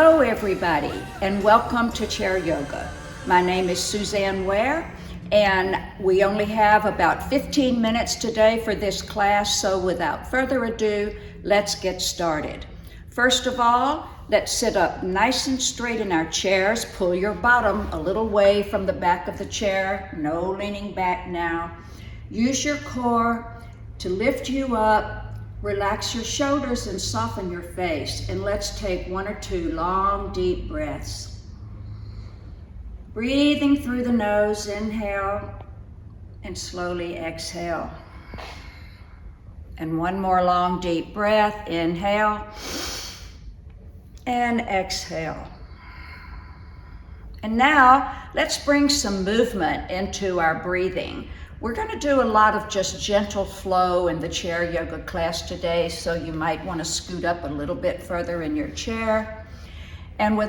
Hello everybody and welcome to Chair Yoga. My name is Suzanne and we only have about 15 minutes today for this class, so without further ado, let's get started. First of all, let's sit up nice and straight in our chairs. Pull your bottom a little way from the back of the chair. No leaning back now. Use your core to lift you up. Relax your shoulders and soften your face. And let's take 1 or 2 long, deep breaths. Breathing through the nose, inhale, and slowly exhale. And 1 more long, deep breath. Inhale and exhale. And now let's bring some movement into our breathing. We're going to do a lot of just gentle flow in the chair yoga class today, so you might want to scoot up a little bit further in your chair. And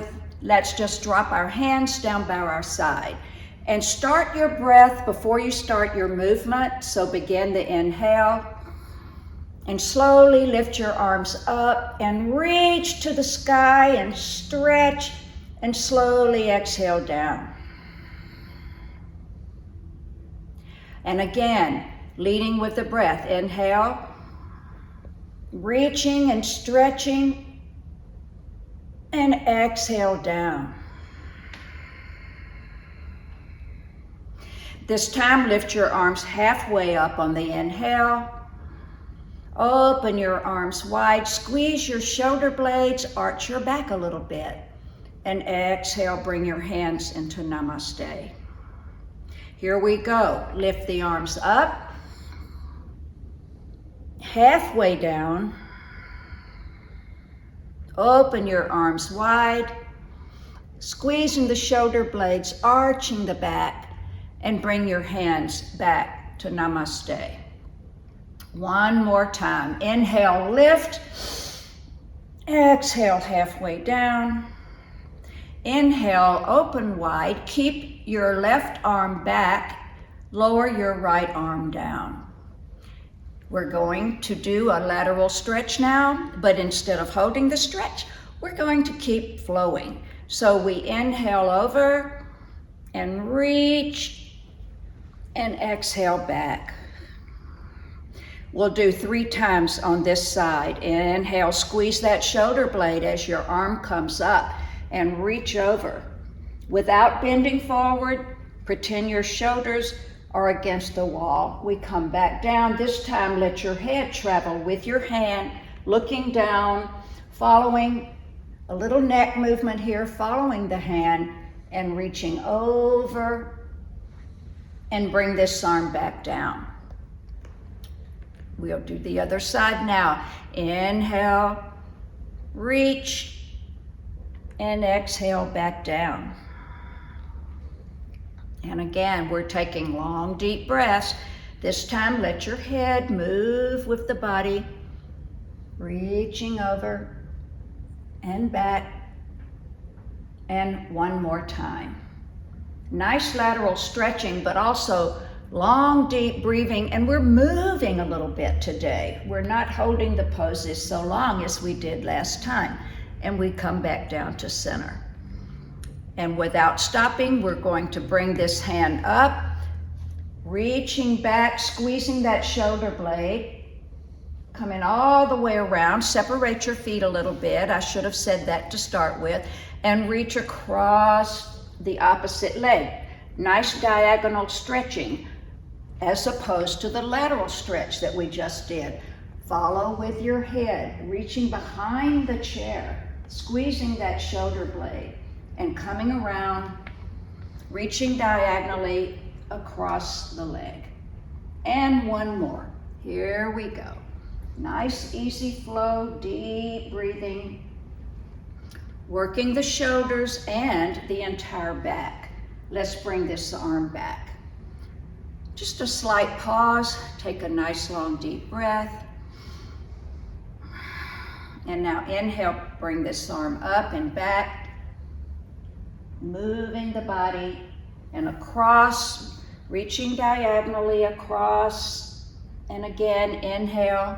let's just drop our hands down by our side. And start your breath before you start your movement. So begin the inhale. And slowly lift your arms up and reach to the sky and stretch, and slowly exhale down. And again, leading with the breath. Inhale, reaching and stretching, and exhale down. This time, lift your arms halfway up on the inhale. Open your arms wide, squeeze your shoulder blades, arch your back a little bit. And exhale, bring your hands into Namaste. Here we go. Lift the arms up, halfway down. Open your arms wide, squeezing the shoulder blades, arching the back, and bring your hands back to Namaste. 1 more time. Inhale, lift. Exhale, halfway down. Inhale, open wide. Keep your left arm back. Lower your right arm down. We're going to do a lateral stretch now, but instead of holding the stretch, we're going to keep flowing. So we inhale over and reach and exhale back. We'll do 3 times on this side. Inhale, squeeze that shoulder blade as your arm comes up and reach over. Without bending forward, pretend your shoulders are against the wall. We come back down. This time, let your head travel with your hand, looking down, following a little neck movement here, following the hand and reaching over, and bring this arm back down. We'll do the other side now. Inhale, reach, and exhale back down. And again, we're taking long, deep breaths. This time, let your head move with the body, reaching over and back, and 1 more time. Nice lateral stretching, but also long, deep breathing, and we're moving a little bit today. We're not holding the poses so long as we did last time. And we come back down to center. And without stopping, we're going to bring this hand up, reaching back, squeezing that shoulder blade, coming all the way around. Separate your feet a little bit. I should have said that to start with. And reach across the opposite leg. Nice diagonal stretching, as opposed to the lateral stretch that we just did. Follow with your head, reaching behind the chair, squeezing that shoulder blade, and coming around, reaching diagonally across the leg. And 1 more. Here we go. Nice, easy flow, deep breathing, working the shoulders and the entire back. Let's bring this arm back. Just a slight pause. Take a nice, long, deep breath. And now inhale, bring this arm up and back, moving the body and across, reaching diagonally across. And again, inhale,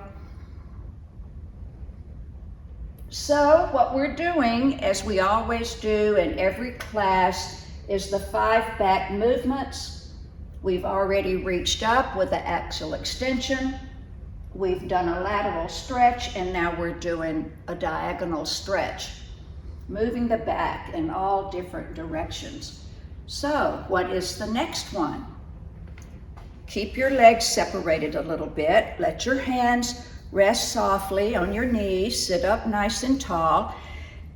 So what we're doing, as we always do in every class, is the 5 back movements. We've already reached up with the axial extension. We've done a lateral stretch, and now we're doing a diagonal stretch, moving the back in all different directions. So what is the next one? Keep your legs separated a little bit. Let your hands rest softly on your knees. Sit up nice and tall.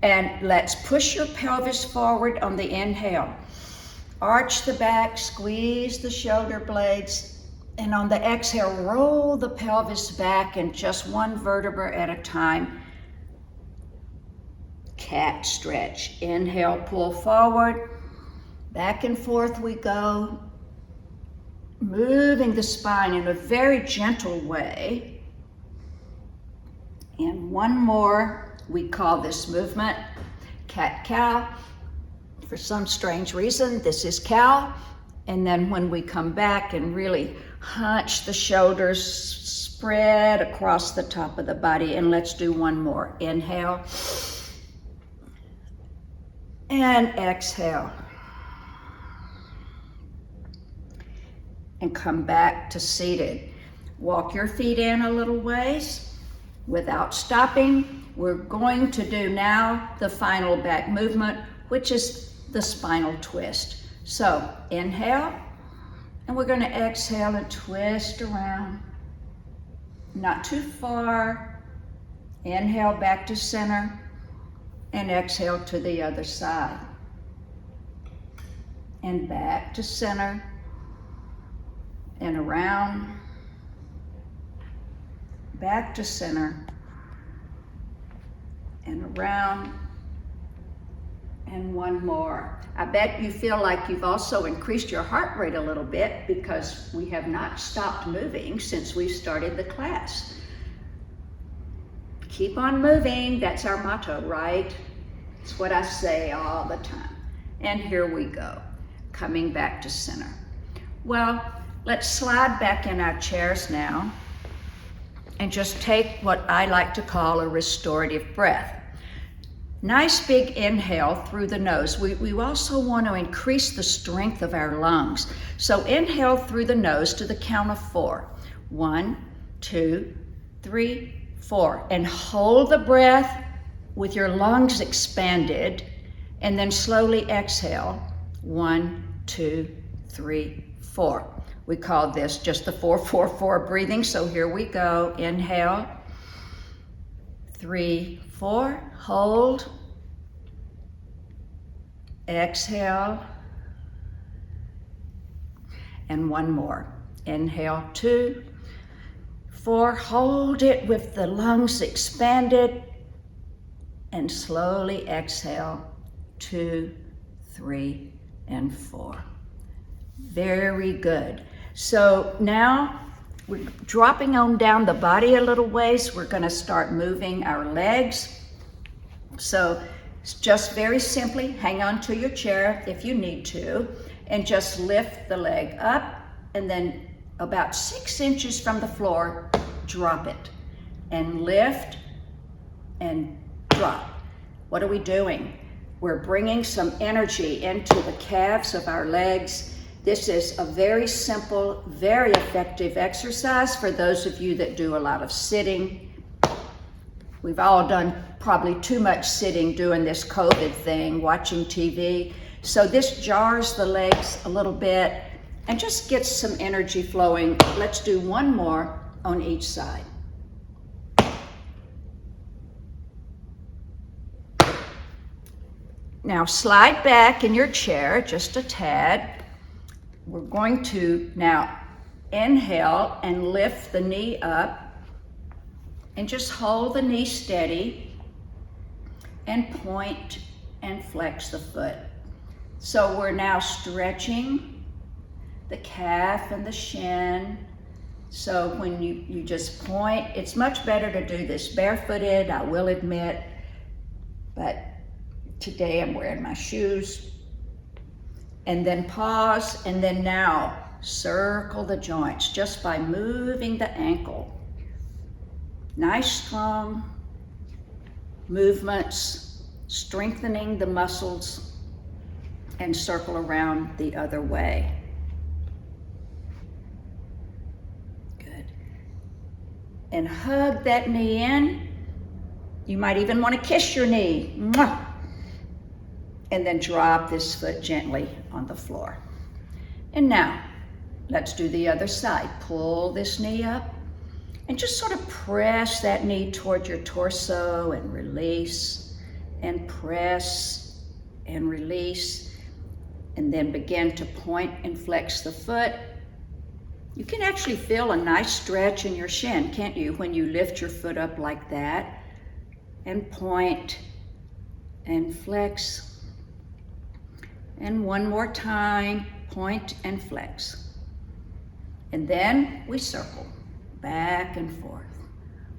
And let's push your pelvis forward on the inhale. Arch the back, squeeze the shoulder blades. And on the exhale, roll the pelvis back and just one vertebra at a time. Cat stretch. Inhale, pull forward. Back and forth we go. Moving the spine in a very gentle way. And one more, we call this movement cat-cow. For some strange reason, this is cow. And then when we come back and really hunch the shoulders, spread across the top of the body, and let's do one more. Inhale. And exhale. And come back to seated. Walk your feet in a little ways. Without stopping, we're going to do now the final back movement, which is the spinal twist. So inhale, and we're going to exhale and twist around. Not too far. Inhale back to center, and exhale to the other side. And back to center, and around. Back to center, and around, and one more. I bet you feel like you've also increased your heart rate a little bit because we have not stopped moving since we started the class. Keep on moving, that's our motto, right? It's what I say all the time. And here we go, coming back to center. Well, let's slide back in our chairs now and just take what I like to call a restorative breath. Nice big inhale through the nose. We also want to increase the strength of our lungs. So inhale through the nose to the count of 4. 1, 2, 3, 4. And hold the breath with your lungs expanded, and then slowly exhale. 1, 2, 3, 4. We call this just the 4-4-4 breathing, so here we go. Inhale, 3, 4, hold, exhale, and one more. Inhale, 2, 4, hold it with the lungs expanded, and slowly exhale, 2, 3, and 4. Very good. So now we're dropping on down the body a little ways. We're going to start moving our legs. So just very simply hang on to your chair if you need to, and just lift the leg up, and then about 6 inches from the floor, drop it, and lift and drop. What are we doing? We're bringing some energy into the calves of our legs. This is a very simple, very effective exercise for those of you that do a lot of sitting. We've all done probably too much sitting doing this COVID thing, watching TV. So this jars the legs a little bit and just gets some energy flowing. Let's do one more on each side. Now slide back in your chair just a tad. We're going to now inhale and lift the knee up, and just hold the knee steady and point and flex the foot. So we're now stretching the calf and the shin. So when you just point, it's much better to do this barefooted, I will admit, but today I'm wearing my shoes. And then pause, and then now circle the joints just by moving the ankle. Nice, strong movements, strengthening the muscles, and circle around the other way. Good. And hug that knee in. You might even want to kiss your knee. Mwah! And then drop this foot gently on the floor. And now, let's do the other side. Pull this knee up and just sort of press that knee toward your torso and release, and press and release, and then begin to point and flex the foot. You can actually feel a nice stretch in your shin, can't you, when you lift your foot up like that, and point and flex. And one more time, point and flex. And then we circle back and forth,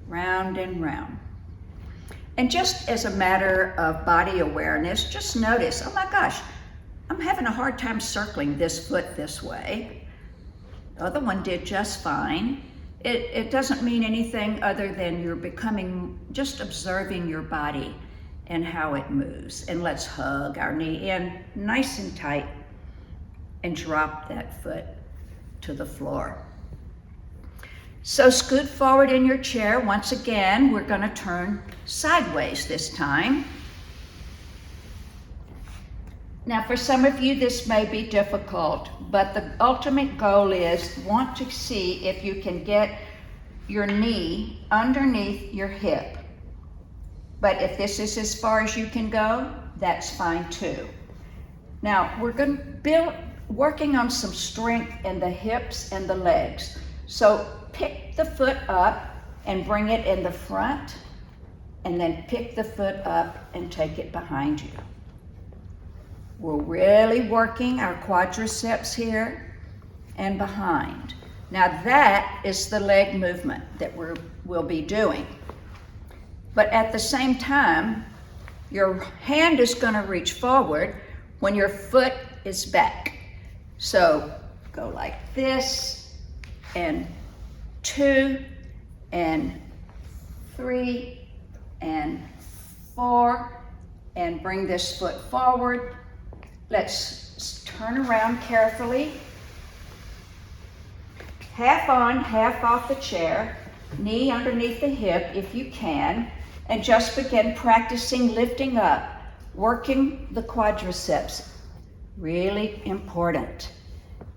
round and round. And just as a matter of body awareness, just notice, oh my gosh, I'm having a hard time circling this foot this way. The other one did just fine. It doesn't mean anything other than you're becoming, just observing your body and how it moves. And let's hug our knee in nice and tight and drop that foot to the floor. So scoot forward in your chair. Once again, we're going to turn sideways this time. Now, for some of you, this may be difficult, but the ultimate goal is want to see if you can get your knee underneath your hip. But if this is as far as you can go, that's fine too. Now, we're going to working on some strength in the hips and the legs. So pick the foot up and bring it in the front, and then pick the foot up and take it behind you. We're really working our quadriceps here and behind. Now that is the leg movement that we'll be doing. But at the same time, your hand is going to reach forward when your foot is back. So go like this, and 2, and 3, and 4, and bring this foot forward. Let's turn around carefully. Half on, half off the chair, knee underneath the hip if you can, and just begin practicing lifting up, working the quadriceps. Really important.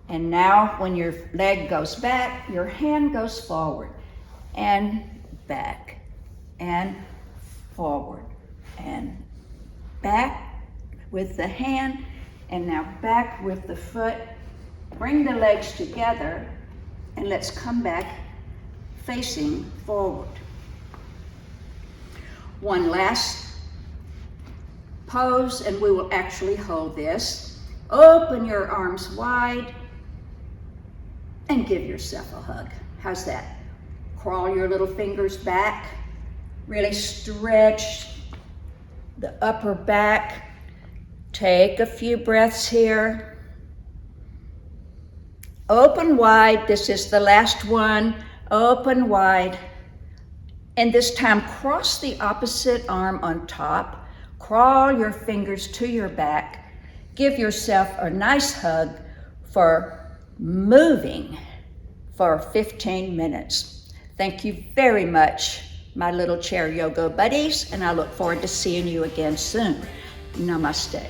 And now when your leg goes back, your hand goes forward and back and forward and back with the hand, and now back with the foot. Bring the legs together and let's come back facing forward. One last pose, and we will actually hold this. Open your arms wide and give yourself a hug. How's that? Crawl your little fingers back. Really stretch the upper back. Take a few breaths here. Open wide. This is the last one. Open wide. And this time, cross the opposite arm on top. Crawl your fingers to your back. Give yourself a nice hug for moving for 15 minutes. Thank you very much, my little chair yoga buddies, and I look forward to seeing you again soon. Namaste.